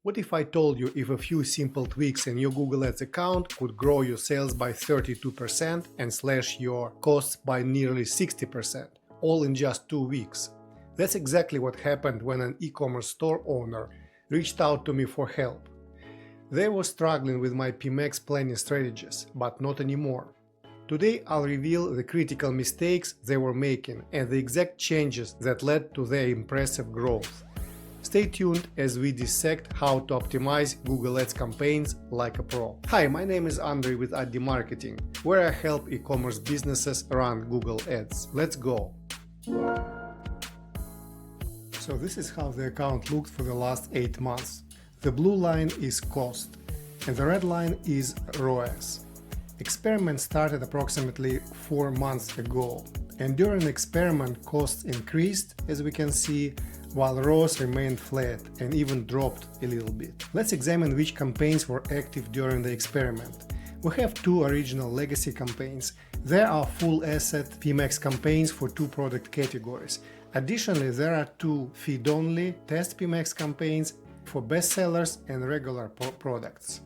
What if I told you if a few simple tweaks in your Google Ads account could grow your sales by 32% and slash your costs by nearly 60%, all in just 2 weeks? That's exactly what happened when an e-commerce store owner reached out to me for help. They were struggling with my Pmax planning strategies, but not anymore. Today I'll reveal the critical mistakes they were making and the exact changes that led to their impressive growth. Stay tuned as we dissect how to optimize Google Ads campaigns like a pro. Hi, my name is Andrey with Andrey Marketing, where I help e-commerce businesses run Google Ads. Let's go! So this is how the account looked for the last 8 months. The blue line is cost and the red line is ROAS. Experiment started approximately 4 months ago, and during the experiment costs increased, as we can see, while ROAS remained flat and even dropped a little bit. Let's examine which campaigns were active during the experiment. We have 2 original legacy campaigns. There are full asset Pmax campaigns for 2 product categories. Additionally, there are 2 feed-only test Pmax campaigns for bestsellers and regular products.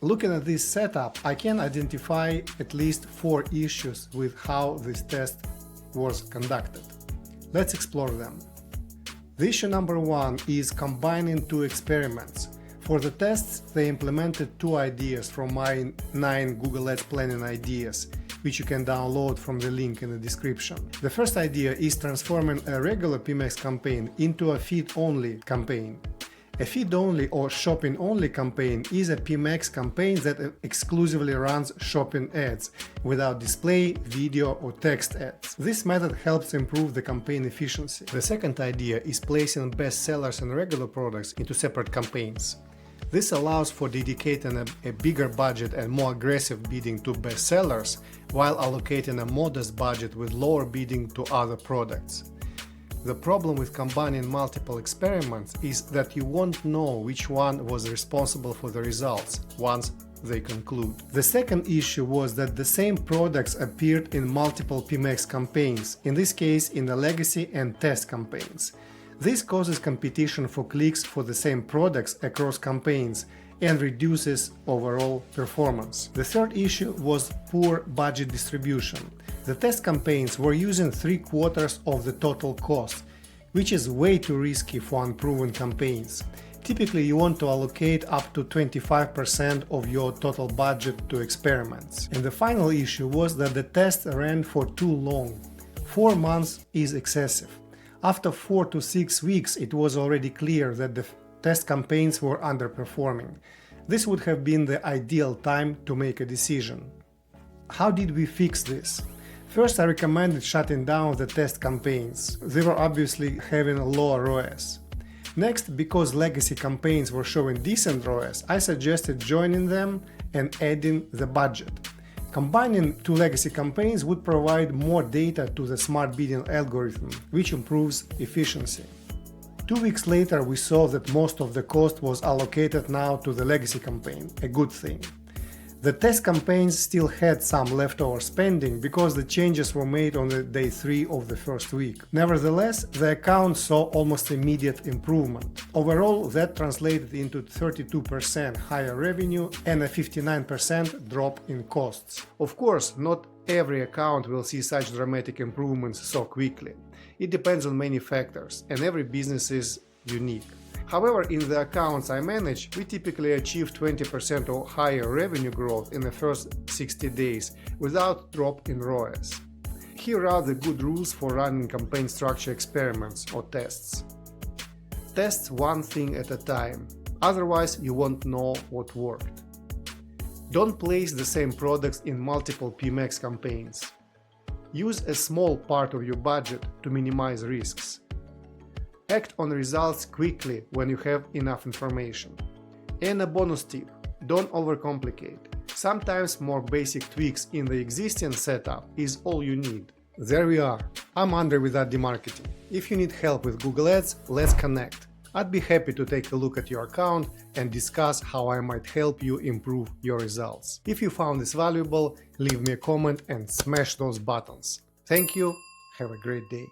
Looking at this setup, I can identify at least 4 issues with how this test was conducted. Let's explore them. The issue number 1 is combining 2 experiments. For the tests, they implemented 2 ideas from my 9 Google Ads planning ideas, which you can download from the link in the description. The first idea is transforming a regular Pmax campaign into a feed-only campaign. A feed-only or shopping-only campaign is a Pmax campaign that exclusively runs shopping ads, without display, video or text ads. This method helps improve the campaign efficiency. The second idea is placing bestsellers and regular products into separate campaigns. This allows for dedicating a bigger budget and more aggressive bidding to bestsellers, while allocating a modest budget with lower bidding to other products. The problem with combining multiple experiments is that you won't know which one was responsible for the results once they conclude. The second issue was that the same products appeared in multiple Pmax campaigns, in this case in the legacy and test campaigns. This causes competition for clicks for the same products across campaigns and reduces overall performance. The third issue was poor budget distribution. The test campaigns were using 3/4 of the total cost, which is way too risky for unproven campaigns. Typically, you want to allocate up to 25% of your total budget to experiments. And the final issue was that the test ran for too long. 4 months is excessive. After 4 to 6 weeks, it was already clear that the test campaigns were underperforming. This would have been the ideal time to make a decision. How did we fix this? First, I recommended shutting down the test campaigns. They were obviously having a lower ROAS. Next, because legacy campaigns were showing decent ROAS, I suggested joining them and adding the budget. Combining 2 legacy campaigns would provide more data to the smart bidding algorithm, which improves efficiency. 2 weeks later, we saw that most of the cost was allocated now to the legacy campaign, a good thing. The test campaigns still had some leftover spending because the changes were made on the day 3 of the first week. Nevertheless, the account saw almost immediate improvement. Overall, that translated into 32% higher revenue and a 59% drop in costs. Of course, not every account will see such dramatic improvements so quickly. It depends on many factors, and every business is unique. However, in the accounts I manage, we typically achieve 20% or higher revenue growth in the first 60 days without drop in ROAS. Here are the good rules for running campaign structure experiments or tests. Test one thing at a time, otherwise you won't know what worked. Don't place the same products in multiple Pmax campaigns. Use a small part of your budget to minimize risks. Act on results quickly when you have enough information. And a bonus tip, don't overcomplicate. Sometimes more basic tweaks in the existing setup is all you need. There we are. I'm Andrey with Andrey Marketing. If you need help with Google Ads, let's connect. I'd be happy to take a look at your account and discuss how I might help you improve your results. If you found this valuable, leave me a comment and smash those buttons. Thank you. Have a great day.